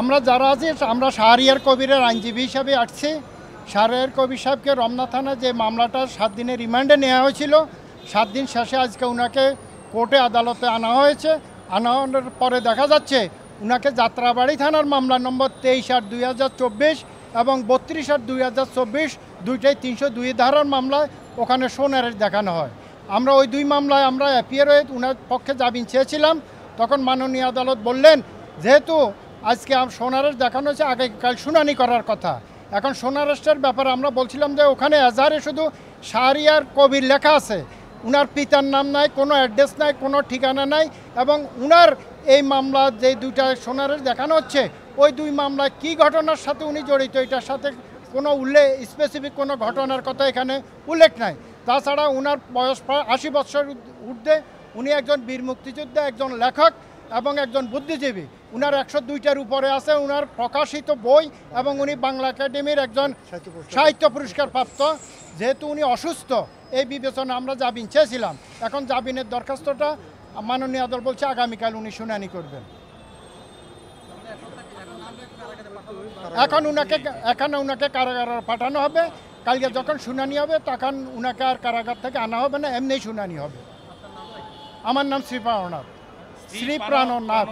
আমরা যারা আছি আমরা শাহরিয়ার কবিরের আইনজীবী হিসাবে আসছি। শাহরিয়ার কবির সাহেবকে রমনা থানা যে মামলাটা 7 দিনের রিমান্ডে নেওয়া হয়েছিল, 7 দিন শেষে আজকে ওনাকে কোর্টে আদালতে আনা হয়েছে। আনার পরে দেখা যাচ্ছে ওনাকে যাত্রাবাড়ি থানার মামলা নম্বর 23/2024 এবং 32/2024 দুইটাই 302 ধারার মামলায় ওখানে সোনারের দেখানো হয়। আমরা ওই 2 মামলায় আমরা অ্যাপিয়ার হয়ে ওনার পক্ষে জামিন চেয়েছিলাম। তখন মাননীয় আদালত বললেন যেহেতু আজকে সোনারের দেখানো হয়েছে আগামীকাল শুনানি করার কথা। এখন সোনারেস্টের ব্যাপারে আমরা বলছিলাম যে ওখানে এজাহারে শুধু শাহরিয়ার কবির লেখা আছে, উনার পিতার নাম নাই, কোনো অ্যাড্রেস নাই, কোনো ঠিকানা নাই। এবং উনার এই মামলা যে 2টা সোনারের দেখানো হচ্ছে ওই 2 মামলায় কী ঘটনার সাথে উনি জড়িত এটার সাথে কোনো স্পেসিফিক কোনো ঘটনার কথা এখানে উল্লেখ নাই। তাছাড়া উনার বয়স প্রায় 80 বছর ঊর্ধ্বে। উনি একজন বীর মুক্তিযোদ্ধা, একজন লেখক এবং একজন বুদ্ধিজীবী। উনার 102টার উপরে আছে উনার প্রকাশিত বই এবং উনি বাংলা একাডেমির একজন সাহিত্য পুরস্কার প্রাপ্ত। যেহেতু উনি অসুস্থ এই বিবেচনা আমরা জামিন চেয়েছিলাম। এখন জামিনের দরখাস্তটা মাননীয় আদালত বলছে আগামীকাল উনি শুনানি করবেন। এখন উনাকে কারাগারে পাঠানো হবে। কালকে যখন শুনানি হবে তখন উনাকে আর কারাগার থেকে আনা হবে না, এমনি শুনানি হবে। আমার নাম শ্রী প্রাণনাথ।